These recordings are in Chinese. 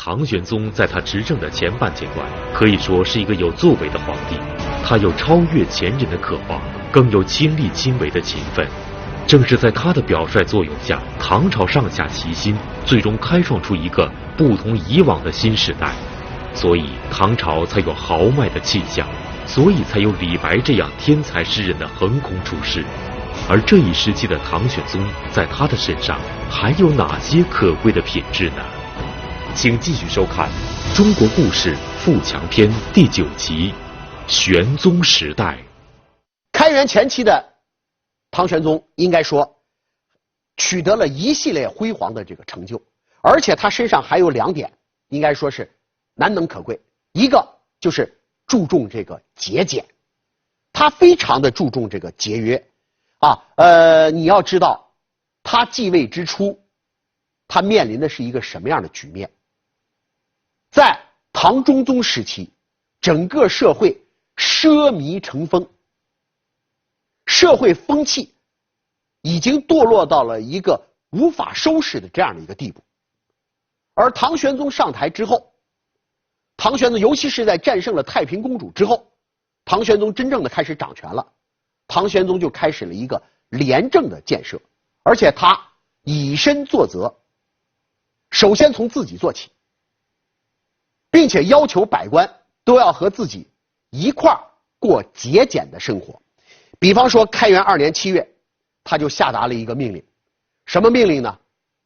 唐玄宗在他执政的前半阶段，可以说是一个有作为的皇帝。他有超越前人的渴望，更有亲力亲为的勤奋。正是在他的表率作用下，唐朝上下齐心，最终开创出一个不同以往的新时代。所以唐朝才有豪迈的气象，所以才有李白这样天才诗人的横空出世。而这一时期的唐玄宗，在他的身上还有哪些可贵的品质呢？请继续收看《中国故事富强篇》第9集《玄宗时代》。开元前期的唐玄宗应该说取得了一系列辉煌的这个成就，而且他身上还有2点应该说是难能可贵。一个就是注重这个节俭，他非常的注重这个节约你要知道他继位之初，他面临的是一个什么样的局面。在唐中宗时期，整个社会奢靡成风，社会风气已经堕落到了一个无法收拾的这样的一个地步。而唐玄宗上台之后，唐玄宗尤其是在战胜了太平公主之后，唐玄宗真正的开始掌权了。唐玄宗就开始了一个廉政的建设，而且他以身作则，首先从自己做起，并且要求百官都要和自己一块儿过节俭的生活。比方说开元2年7月，他就下达了一个命令，什么命令呢？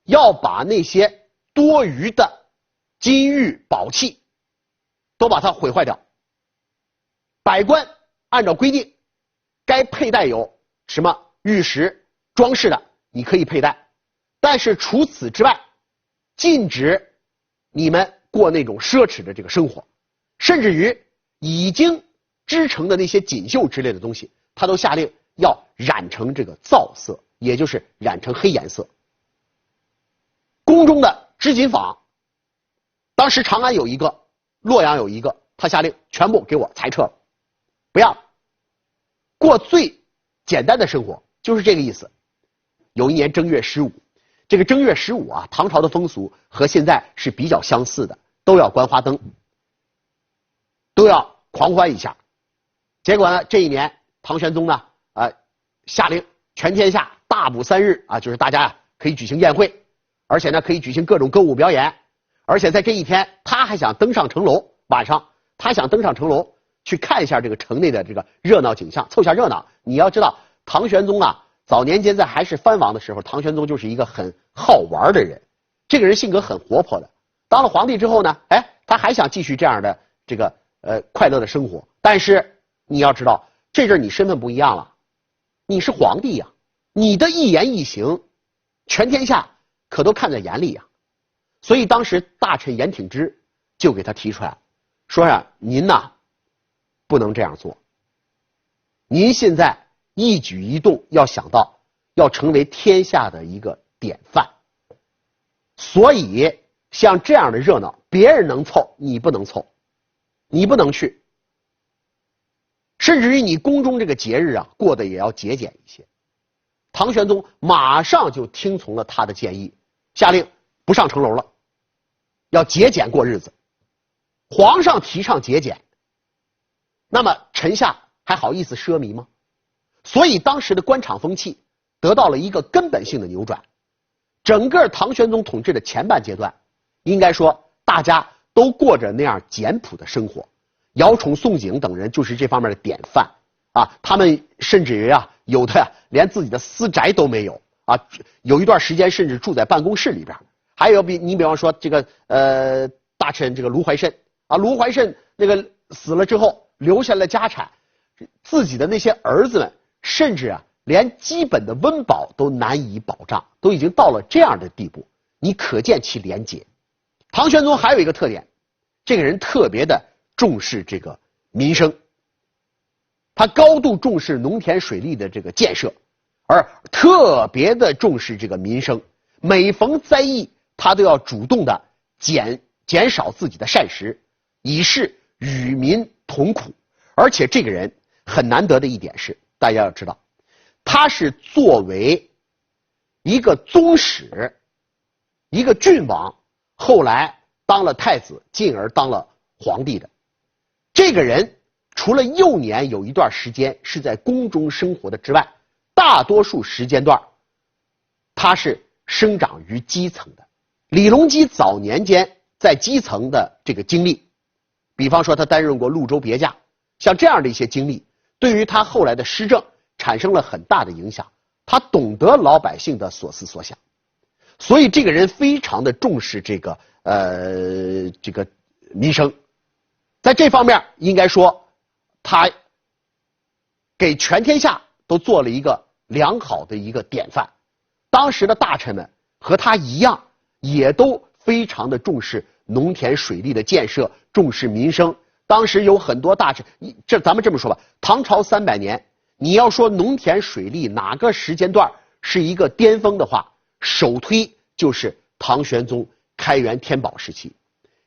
要把那些多余的金玉宝器都把它毁坏掉，百官按照规定该佩戴有什么玉石装饰的你可以佩戴，但是除此之外禁止你们过那种奢侈的这个生活，甚至于已经织成的那些锦绣之类的东西，他都下令要染成这个皂色，也就是染成黑颜色。宫中的织锦坊，当时长安有一个，洛阳有一个，他下令全部给我裁撤了，不要过最简单的生活，就是这个意思。有一年正月15，这个正月15唐朝的风俗和现在是比较相似的，都要观花灯，都要狂欢一下。结果呢，这一年唐玄宗呢下令全天下大补3日就是大家可以举行宴会，而且呢可以举行各种歌舞表演，而且在这一天他还想登上城楼，晚上他想登上城楼去看一下这个城内的这个热闹景象，凑下热闹。你要知道唐玄宗早年间在还是藩王的时候，唐玄宗就是一个很好玩的人，这个人性格很活泼的。当了皇帝之后呢，他还想继续这样的这个快乐的生活，但是你要知道这阵你身份不一样了，你是皇帝呀，你的一言一行全天下可都看在眼里呀。所以当时大臣严挺之就给他提出来说您不能这样做，您现在一举一动要想到要成为天下的一个典范，所以像这样的热闹别人能凑你不能凑，你不能去，甚至于你宫中这个节日过得也要节俭一些。唐玄宗马上就听从了他的建议，下令不上城楼了，要节俭过日子。皇上提倡节俭，那么臣下还好意思奢靡吗？所以当时的官场风气得到了一个根本性的扭转。整个唐玄宗统治的前半阶段，应该说大家都过着那样简朴的生活。姚崇、宋璟等人就是这方面的典范他们甚至于有的连自己的私宅都没有有一段时间甚至住在办公室里边。还有你比方说这个大臣这个卢怀慎卢怀慎那个死了之后留下了家产，自己的那些儿子们甚至连基本的温饱都难以保障，都已经到了这样的地步，你可见其廉洁。唐玄宗还有一个特点，这个人特别的重视这个民生，他高度重视农田水利的这个建设，而特别的重视这个民生。每逢灾疫，他都要主动的减少自己的膳食，以示与民同苦。而且这个人很难得的一点是，大家要知道，他是作为一个宗室，一个郡王，后来当了太子，进而当了皇帝的。这个人除了幼年有一段时间是在宫中生活的之外，大多数时间段他是生长于基层的。李隆基早年间在基层的这个经历，比方说他担任过潞州别驾，像这样的一些经历，对于他后来的施政产生了很大的影响。他懂得老百姓的所思所想，所以这个人非常的重视这个民生。在这方面应该说他给全天下都做了一个良好的一个典范。当时的大臣们和他一样，也都非常的重视农田水利的建设，重视民生。当时有很多大臣，咱们这么说吧，唐朝300年，你要说农田水利哪个时间段是一个巅峰的话，首推就是唐玄宗开元天宝时期。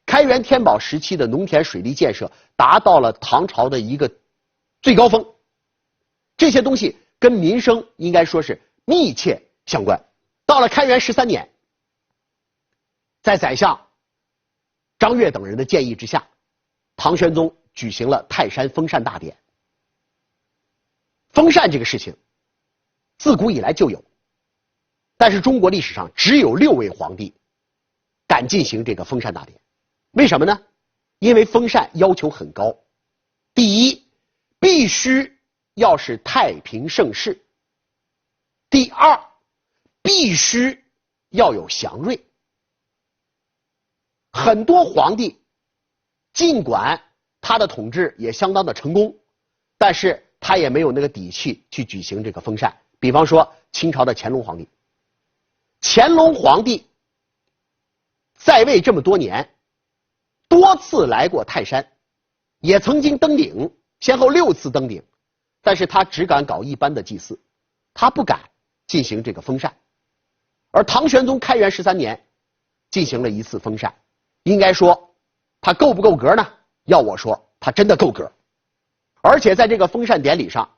开元天宝时期的农田水利建设达到了唐朝的一个最高峰，这些东西跟民生应该说是密切相关。到了开元13年，在宰相张悦等人的建议之下，唐玄宗举行了泰山封禅大典。封禅这个事情自古以来就有，但是中国历史上只有6位皇帝敢进行这个封禅大典。为什么呢？因为封禅要求很高。第一，必须要是太平盛世；第二，必须要有祥瑞。很多皇帝尽管他的统治也相当的成功，但是他也没有那个底气去举行这个封禅。比方说清朝的乾隆皇帝，乾隆皇帝在位这么多年，多次来过泰山，也曾经登顶，先后6次登顶，但是他只敢搞一般的祭祀，他不敢进行这个封禅。而唐玄宗开元13年进行了一次封禅，应该说他够不够格呢？要我说，他真的够格。而且在这个封禅典礼上，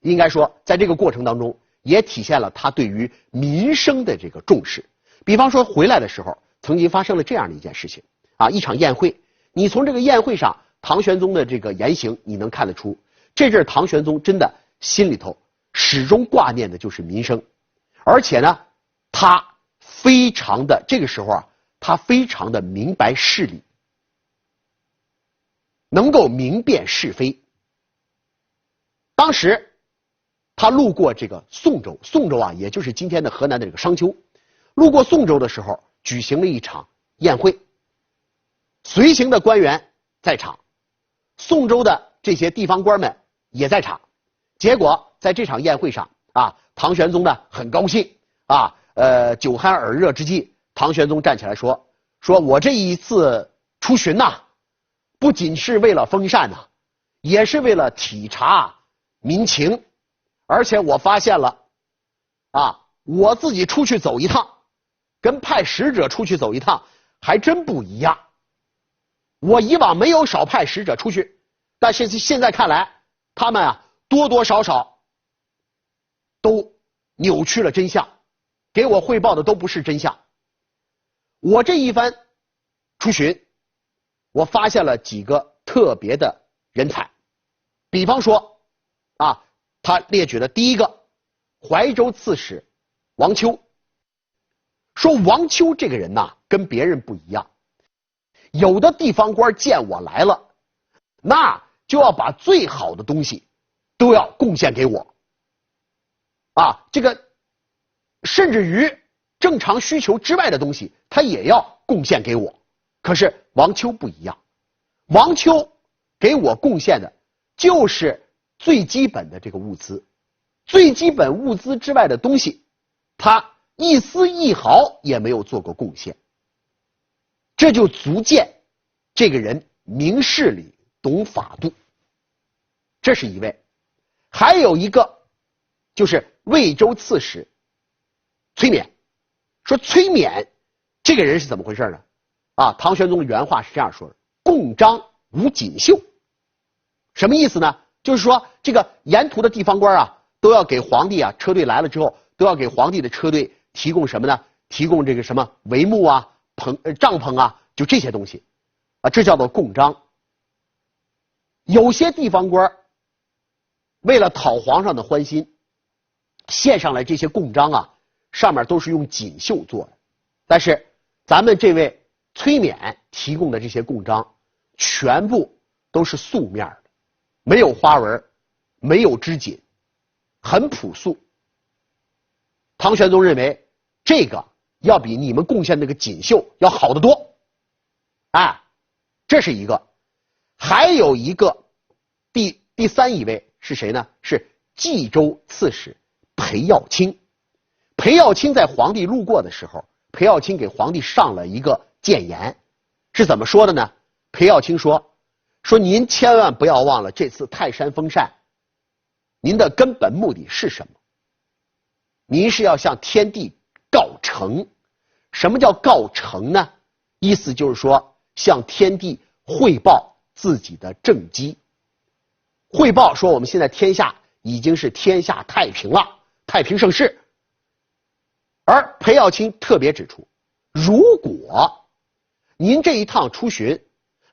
应该说在这个过程当中也体现了他对于民生的这个重视。比方说回来的时候曾经发生了这样的一件事情啊，一场宴会，你从这个宴会上唐玄宗的这个言行你能看得出，这阵唐玄宗真的心里头始终挂念的就是民生。而且呢，他非常的这个时候啊，他非常的明白事理，能够明辨是非。当时他路过这个宋州，宋州啊也就是今天的河南的这个商丘，路过宋州的时候举行了一场宴会，随行的官员在场，宋州的这些地方官们也在场。结果在这场宴会上啊，唐玄宗呢很高兴啊，酒酣耳热之际，唐玄宗站起来说我这一次出巡呐，不仅是为了封禅呐，也是为了体察民情，而且我发现了啊，我自己出去走一趟跟派使者出去走一趟还真不一样。我以往没有少派使者出去，但是现在看来他们啊多多少少都扭曲了真相，给我汇报的都不是真相。我这一番出巡，我发现了几个特别的人才。比方说啊，他列举的第一个怀州刺史王丘，说王丘这个人呐跟别人不一样，有的地方官见我来了，那就要把最好的东西都要贡献给我啊，这个甚至于正常需求之外的东西他也要贡献给我。可是王丘不一样，王丘给我贡献的就是最基本的这个物资，最基本物资之外的东西他一丝一毫也没有做过贡献。这就足见这个人明事理懂法度，这是一位。还有一个就是魏州刺史崔冕，说崔冕这个人是怎么回事呢？啊，唐玄宗的原话是这样说的：共章无锦绣。什么意思呢？就是说这个沿途的地方官啊都要给皇帝啊，车队来了之后都要给皇帝的车队提供什么呢？提供这个什么帷幕啊、帐篷啊，就这些东西啊，这叫做贡章。有些地方官为了讨皇上的欢心，献上来这些贡章啊，上面都是用锦绣做的。但是咱们这位崔冕提供的这些贡章，全部都是素面的，没有花纹，没有织锦，很朴素。唐玄宗认为这个要比你们贡献那个锦绣要好得多。哎，这是一个。还有一个第三一位是谁呢？是冀州刺史裴耀卿。裴耀卿在皇帝路过的时候，裴耀卿给皇帝上了一个谏言，是怎么说的呢？裴耀卿说您千万不要忘了这次泰山封禅，您的根本目的是什么？您是要向天地告成。什么叫告成呢？意思就是说向天地汇报自己的政绩，汇报说我们现在天下已经是天下太平了，太平盛世。而裴耀卿特别指出，如果您这一趟出巡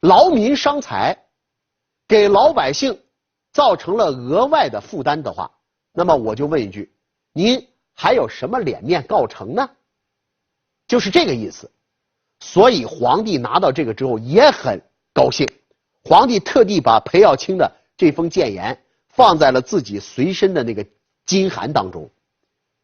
劳民伤财，给老百姓造成了额外的负担的话，那么我就问一句，您还有什么脸面告成呢？就是这个意思。所以皇帝拿到这个之后也很高兴，皇帝特地把裴耀卿的这封谏言放在了自己随身的那个金函当中，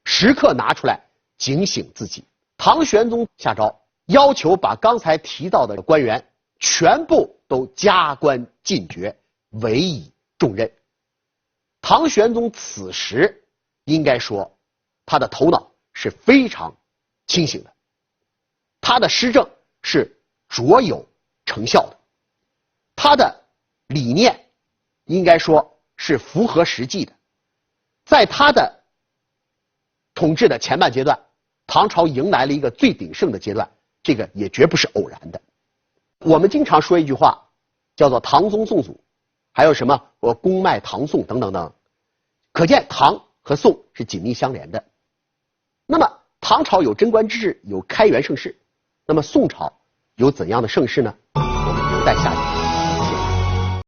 时刻拿出来警醒自己。唐玄宗下诏要求把刚才提到的官员全部都加官进爵，委以重任。唐玄宗此时应该说他的头脑是非常清醒的，他的施政是卓有成效的，他的理念应该说是符合实际的。在他的统治的前半阶段，唐朝迎来了一个最鼎盛的阶段，这个也绝不是偶然的。我们经常说一句话叫做唐宗宋祖，还有什么公脉唐宋等等等，可见唐和宋是紧密相连的。那么唐朝有贞观之治，有开元盛世，那么宋朝有怎样的盛世呢？我们留待下集。